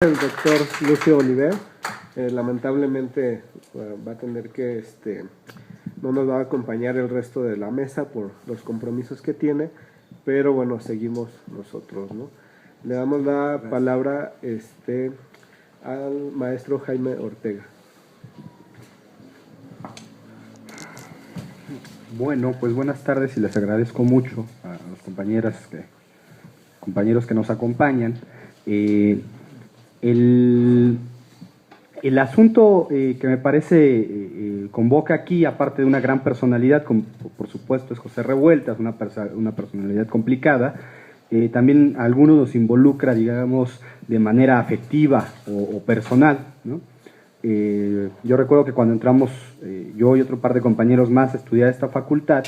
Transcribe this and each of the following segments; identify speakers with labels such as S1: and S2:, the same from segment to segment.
S1: El doctor Lucio Oliver, lamentablemente va a tener que no nos va a acompañar el resto de la mesa por los compromisos que tiene, pero bueno, seguimos nosotros, ¿no? Le damos la palabra al maestro Jaime Ortega.
S2: Bueno, pues buenas tardes y les agradezco mucho a los compañeros que nos acompañan. El asunto que me parece convoca aquí, aparte de una gran personalidad, como por supuesto es José Revueltas, una personalidad complicada, también a algunos nos involucra, digamos, de manera afectiva o personal, ¿no? Yo recuerdo que cuando entramos, yo y otro par de compañeros más a estudiar esta facultad,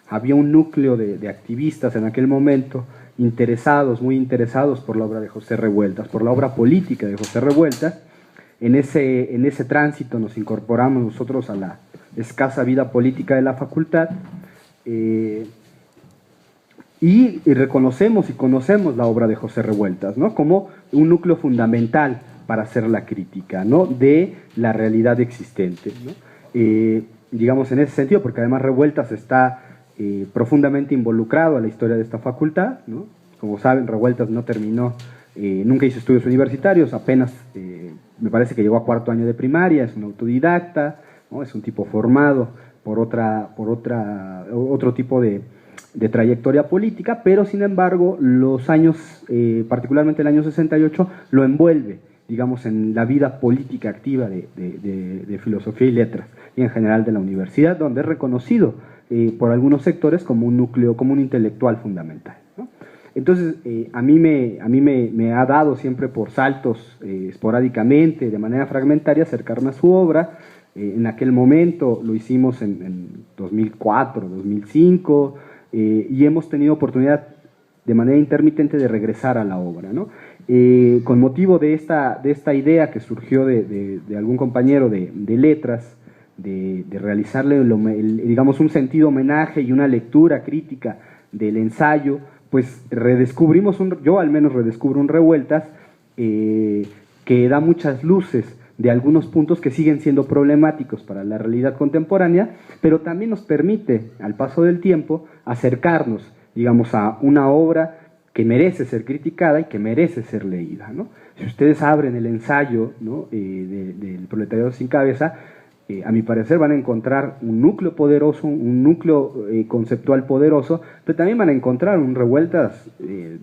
S2: había un núcleo de activistas en aquel momento muy interesados por la obra de José Revueltas, por la obra política de José Revueltas. En ese tránsito nos incorporamos nosotros a la escasa vida política de la facultad y reconocemos y conocemos la obra de José Revueltas, ¿no?, como un núcleo fundamental para hacer la crítica, ¿no?, de la realidad existente, ¿no? Digamos en ese sentido, porque además Revueltas está profundamente involucrado a la historia de esta facultad, ¿no? Como saben, Revueltas no terminó, nunca hizo estudios universitarios, apenas me parece que llegó a cuarto año de primaria, es un autodidacta, ¿no? Es un tipo formado por otro tipo de trayectoria política, pero sin embargo los años, particularmente el año 68, lo envuelve, digamos, en la vida política activa de filosofía y letras, y en general de la universidad, donde es reconocido por algunos sectores como un núcleo, como un intelectual fundamental, ¿no? Entonces, a mí me ha dado siempre por saltos, esporádicamente, de manera fragmentaria, acercarme a su obra. En aquel momento lo hicimos en 2004, 2005, y hemos tenido oportunidad de manera intermitente de regresar a la obra, ¿no? Con motivo de esta idea que surgió de algún compañero de letras, de realizarle, digamos, un sentido homenaje y una lectura crítica del ensayo, pues yo al menos redescubro un Revueltas que da muchas luces de algunos puntos que siguen siendo problemáticos para la realidad contemporánea, pero también nos permite, al paso del tiempo, acercarnos, digamos, a una obra que merece ser criticada y que merece ser leída, ¿no? Si ustedes abren el ensayo, ¿no?, del Proletariado sin Cabeza, a mi parecer van a encontrar un núcleo poderoso, un núcleo conceptual poderoso, pero también van a encontrar un Revueltas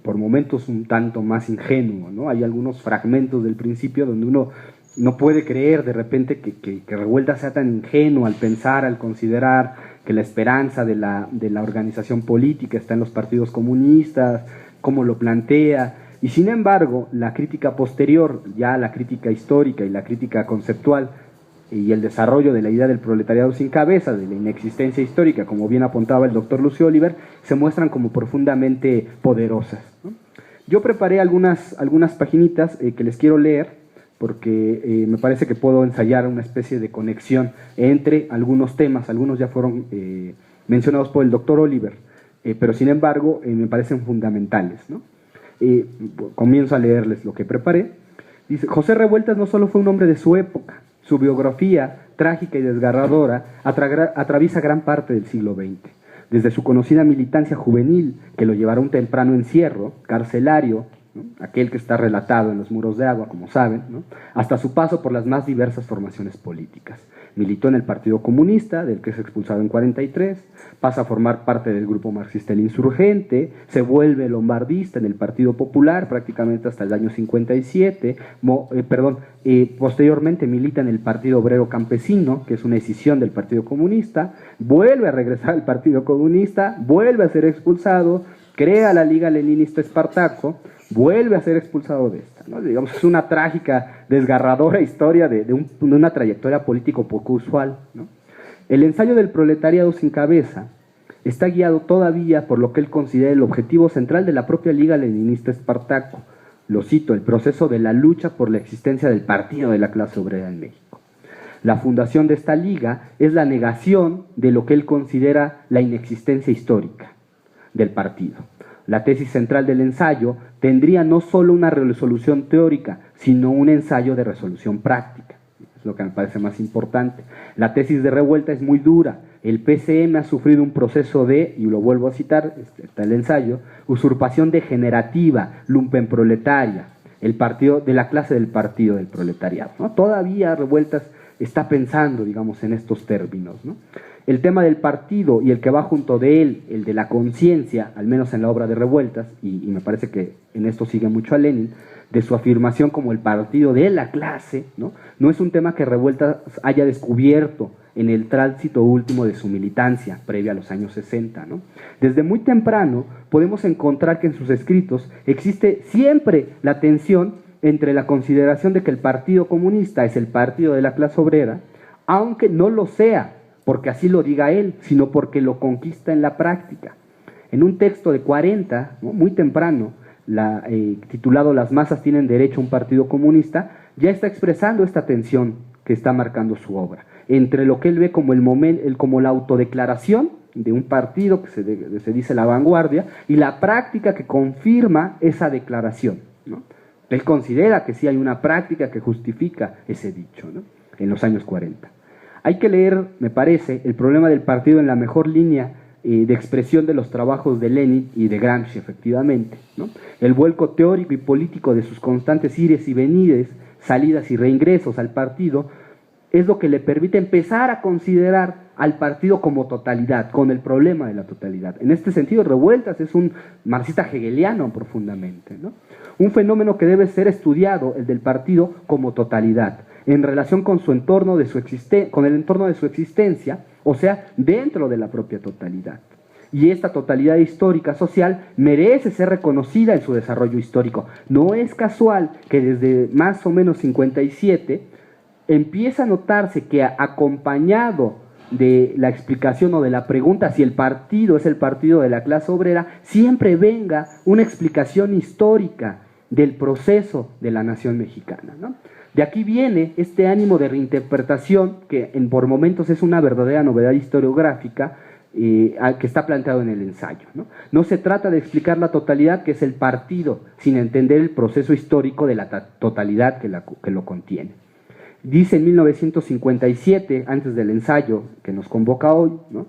S2: por momentos un tanto más ingenuo, ¿no? Hay algunos fragmentos del principio donde uno no puede creer de repente que Revueltas sea tan ingenuo al pensar, al considerar que la esperanza de la organización política está en los partidos comunistas, cómo lo plantea, y sin embargo la crítica posterior, ya la crítica histórica y la crítica conceptual y el desarrollo de la idea del proletariado sin cabeza, de la inexistencia histórica, como bien apuntaba el doctor Lucio Oliver, se muestran como profundamente poderosas, ¿no? Yo preparé algunas paginitas que les quiero leer, porque me parece que puedo ensayar una especie de conexión entre algunos temas. Algunos ya fueron mencionados por el doctor Oliver, pero sin embargo me parecen fundamentales, ¿no? Comienzo a leerles lo que preparé. Dice: José Revueltas no solo fue un hombre de su época, su biografía, trágica y desgarradora, atraviesa gran parte del siglo XX. Desde su conocida militancia juvenil, que lo llevará a un temprano encierro carcelario, ¿no?, aquel que está relatado en Los muros de agua, como saben, ¿no?, hasta su paso por las más diversas formaciones políticas. Militó en el Partido Comunista, del que es expulsado en 43, pasa a formar parte del grupo marxista El Insurgente, se vuelve lombardista en el Partido Popular prácticamente hasta el año 57, posteriormente milita en el Partido Obrero Campesino, que es una escisión del Partido Comunista, vuelve a regresar al Partido Comunista, vuelve a ser expulsado, crea la Liga Leninista Espartaco, vuelve a ser expulsado de esta, ¿no? Digamos, es una trágica, desgarradora historia de una trayectoria político poco usual, ¿no? El ensayo del Proletariado sin Cabeza está guiado todavía por lo que él considera el objetivo central de la propia Liga Leninista Espartaco. Lo cito: el proceso de la lucha por la existencia del partido de la clase obrera en México. La fundación de esta liga es la negación de lo que él considera la inexistencia histórica del partido. la tesis central del ensayo tendría no solo una resolución teórica, sino un ensayo de resolución práctica. Es lo que me parece más importante. La tesis de Revuelta es muy dura. El PCM ha sufrido un proceso de, y lo vuelvo a citar, está el ensayo, usurpación degenerativa, lumpenproletaria, el partido de la clase del partido del proletariado, ¿no? Todavía Revueltas está pensando, digamos, en estos términos, ¿no? El tema del partido y el que va junto de él, el de la conciencia, al menos en la obra de Revueltas, y me parece que en esto sigue mucho a Lenin, de su afirmación como el partido de la clase, ¿no? No es un tema que Revueltas haya descubierto en el tránsito último de su militancia, previa a los años 60, ¿no? Desde muy temprano podemos encontrar que en sus escritos existe siempre la tensión entre la consideración de que el Partido Comunista es el partido de la clase obrera, aunque no lo sea, porque así lo diga él, sino porque lo conquista en la práctica. En un texto de 40, ¿no?, muy temprano, titulado Las masas tienen derecho a un partido comunista, ya está expresando esta tensión que está marcando su obra, entre lo que él ve como, como la autodeclaración de un partido que se dice la vanguardia, y la práctica que confirma esa declaración, ¿no? Él considera que sí hay una práctica que justifica ese dicho, ¿no?, en los años 40. Hay que leer, me parece, el problema del partido en la mejor línea de expresión de los trabajos de Lenin y de Gramsci, efectivamente, ¿no? El vuelco teórico y político de sus constantes ires y venires, salidas y reingresos al partido, es lo que le permite empezar a considerar al partido como totalidad, con el problema de la totalidad. En este sentido, Revueltas es un marxista hegeliano profundamente, ¿no? Un fenómeno que debe ser estudiado, el del partido como totalidad, en relación con su entorno con el entorno de su existencia, o sea, dentro de la propia totalidad. Y esta totalidad histórica social merece ser reconocida en su desarrollo histórico. No es casual que desde más o menos 57 empieza a notarse que, acompañado de la explicación o de la pregunta si el partido es el partido de la clase obrera, siempre venga una explicación histórica del proceso de la nación mexicana, ¿no? De aquí viene este ánimo de reinterpretación que por momentos es una verdadera novedad historiográfica que está planteado en el ensayo, ¿no? No se trata de explicar la totalidad, que es el partido, sin entender el proceso histórico de la totalidad que lo contiene. Dice en 1957, antes del ensayo que nos convoca hoy, ¿no?,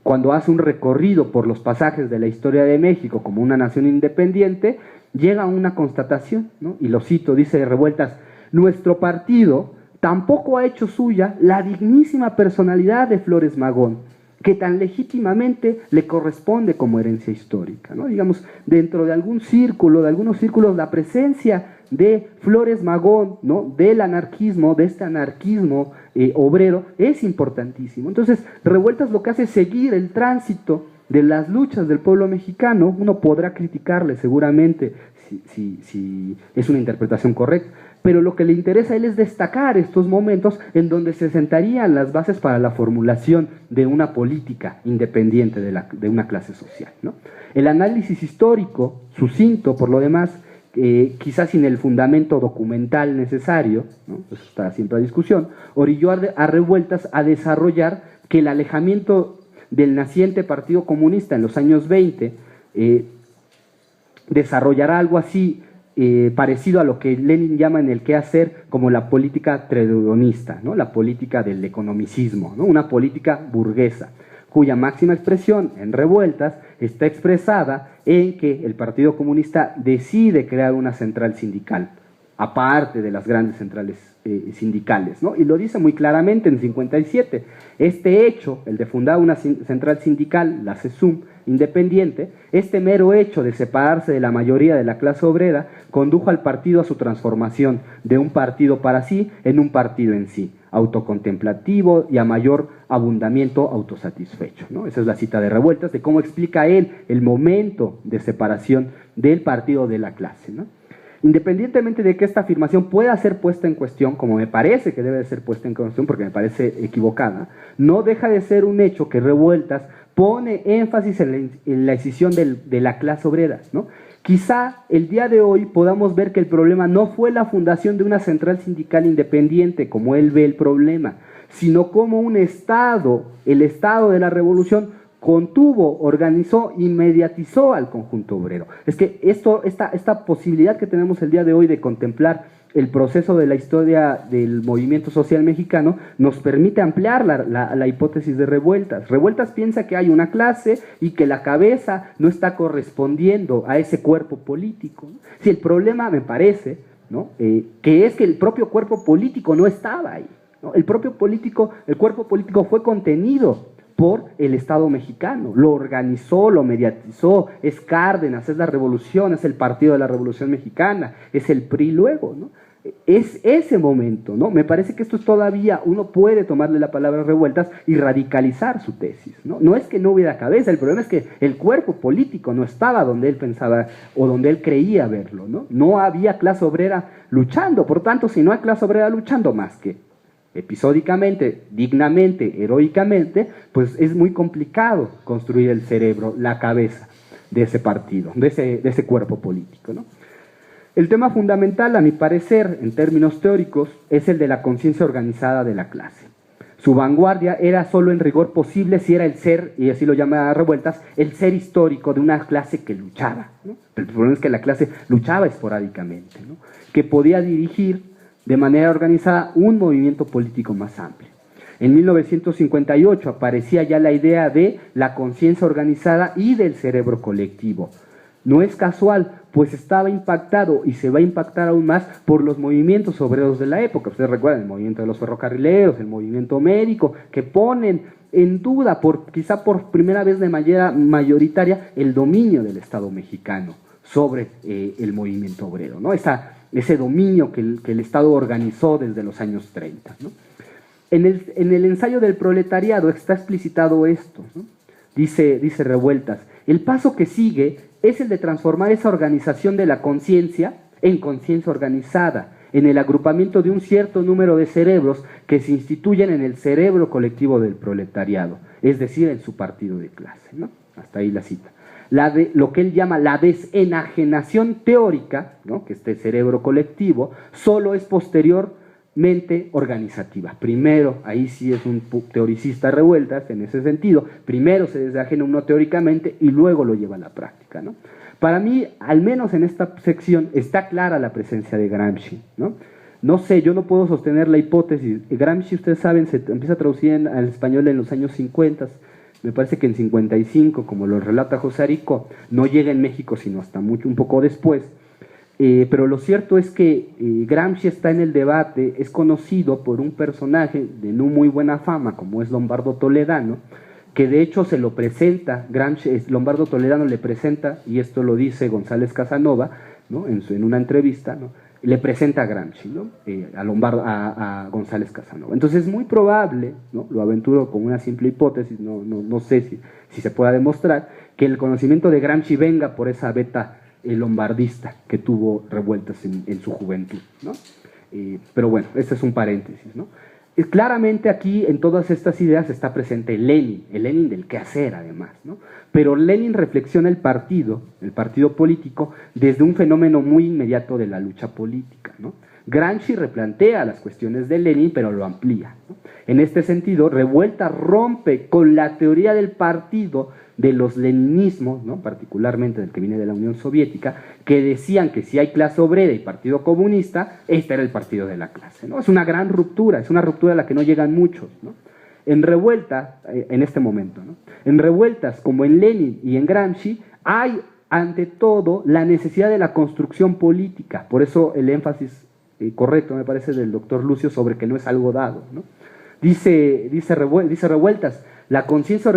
S2: cuando hace un recorrido por los pasajes de la historia de México como una nación independiente, llega a una constatación, ¿no?, y lo cito, dice Revueltas: nuestro partido tampoco ha hecho suya la dignísima personalidad de Flores Magón, que tan legítimamente le corresponde como herencia histórica, ¿no? Digamos, dentro de algunos círculos, la presencia de Flores Magón, ¿no?, del anarquismo, de este anarquismo obrero, es importantísimo. Entonces, Revueltas lo que hace es seguir el tránsito de las luchas del pueblo mexicano. Uno podrá criticarle seguramente si es una interpretación correcta, pero lo que le interesa a él es destacar estos momentos en donde se sentarían las bases para la formulación de una política independiente de una clase social, ¿no? El análisis histórico, sucinto por lo demás, quizás sin el fundamento documental necesario, ¿no?, eso está siempre a discusión, orilló a Revueltas a desarrollar que el alejamiento del naciente Partido Comunista en los años 20 desarrollará algo así parecido a lo que Lenin llama en el quehacer como la política treudonista, ¿no?, la política del economicismo, ¿no?, una política burguesa, cuya máxima expresión en Revueltas está expresada en que el Partido Comunista decide crear una central sindical, aparte de las grandes centrales sindicales, ¿no? Y lo dice muy claramente en 57. Este hecho, el de fundar una central sindical, la CESUM, independiente, este mero hecho de separarse de la mayoría de la clase obrera, condujo al partido a su transformación de un partido para sí en un partido en sí, autocontemplativo y a mayor abundamiento autosatisfecho, ¿no? Esa es la cita de Revueltas, de cómo explica él el momento de separación del partido de la clase, ¿no? Independientemente de que esta afirmación pueda ser puesta en cuestión, como me parece que debe de ser puesta en cuestión porque me parece equivocada, no deja de ser un hecho que Revueltas pone énfasis en la escisión de la clase obrera, ¿no? Quizá el día de hoy podamos ver que el problema no fue la fundación de una central sindical independiente, como él ve el problema, sino como un Estado, el Estado de la Revolución, contuvo, organizó y mediatizó al conjunto obrero. Es que esta posibilidad que tenemos el día de hoy de contemplar el proceso de la historia del movimiento social mexicano nos permite ampliar la hipótesis de Revueltas. Revueltas piensa que hay una clase y que la cabeza no está correspondiendo a ese cuerpo político. Si el problema, me parece, ¿no? Que es que el propio cuerpo político no estaba ahí, ¿no? El cuerpo político fue contenido por el Estado mexicano, lo organizó, lo mediatizó, es Cárdenas, es la revolución, es el Partido de la Revolución Mexicana, es el PRI luego, ¿no? Es ese momento, ¿no? Me parece que esto es todavía, uno puede tomarle la palabra Revueltas y radicalizar su tesis, ¿no? No es que no hubiera cabeza, el problema es que el cuerpo político no estaba donde él pensaba o donde él creía verlo, ¿no? No había clase obrera luchando, por tanto, si no hay clase obrera luchando más que episódicamente, dignamente, heroicamente, pues es muy complicado construir el cerebro, la cabeza de ese partido, de ese cuerpo político, ¿no? El tema fundamental, a mi parecer, en términos teóricos, es el de la conciencia organizada de la clase. Su vanguardia era solo en rigor posible si era el ser, y así lo llama Revueltas, el ser histórico de una clase que luchaba, ¿no? El problema es que la clase luchaba esporádicamente, ¿no? Que podía dirigir de manera organizada un movimiento político más amplio. En 1958 aparecía ya la idea de la conciencia organizada y del cerebro colectivo. No es casual, pues estaba impactado y se va a impactar aún más por los movimientos obreros de la época. Ustedes recuerdan el movimiento de los ferrocarrileros, el movimiento médico, que ponen en duda, quizá por primera vez de manera mayoritaria, el dominio del Estado mexicano sobre el movimiento obrero, ¿no? Ese dominio que el Estado organizó desde los años 30, ¿no? En el ensayo del proletariado está explicitado esto, ¿no? Dice Revueltas, el paso que sigue es el de transformar esa organización de la conciencia en conciencia organizada, en el agrupamiento de un cierto número de cerebros que se instituyen en el cerebro colectivo del proletariado, es decir, en su partido de clase, ¿no? Hasta ahí la cita. Lo que él llama la desenajenación teórica, ¿no? Que este cerebro colectivo, solo es posteriormente organizativa. Primero, ahí sí es un teoricista Revueltas en ese sentido, primero se desenajena uno teóricamente y luego lo lleva a la práctica, ¿no? Para mí, al menos en esta sección, está clara la presencia de Gramsci, ¿no? No sé, yo no puedo sostener la hipótesis. Gramsci, ustedes saben, se empieza a traducir al español en los años 50, me parece que en 55, como lo relata José Arico, no llega en México sino hasta un poco después, pero lo cierto es que Gramsci está en el debate, es conocido por un personaje de no muy buena fama, como es Lombardo Toledano, que de hecho se lo presenta, Lombardo Toledano le presenta, y esto lo dice González Casanova, ¿no? en una entrevista, ¿no? Le presenta a Gramsci, ¿no? a González Casanova. Entonces es muy probable, ¿no? Lo aventuro como una simple hipótesis, no sé si se pueda demostrar, que el conocimiento de Gramsci venga por esa beta lombardista que tuvo Revueltas en su juventud, ¿no? Pero bueno, este es un paréntesis, ¿no? Claramente aquí en todas estas ideas está presente el Lenin del quehacer además, ¿no? Pero Lenin reflexiona el partido político desde un fenómeno muy inmediato de la lucha política, ¿no? Gramsci replantea las cuestiones de Lenin, pero lo amplía, ¿no? En este sentido, Revueltas rompe con la teoría del partido de los leninismos, ¿no? Particularmente del que viene de la Unión Soviética, que decían que si hay clase obrera y partido comunista, este era el partido de la clase, ¿no? Es una gran ruptura, es una ruptura a la que no llegan muchos, ¿no? En Revueltas, en este momento, ¿no? En Revueltas, como en Lenin y en Gramsci, hay ante todo la necesidad de la construcción política, por eso el énfasis correcto, me parece, del doctor Lucio sobre que no es algo dado, ¿no? Dice Revueltas, la conciencia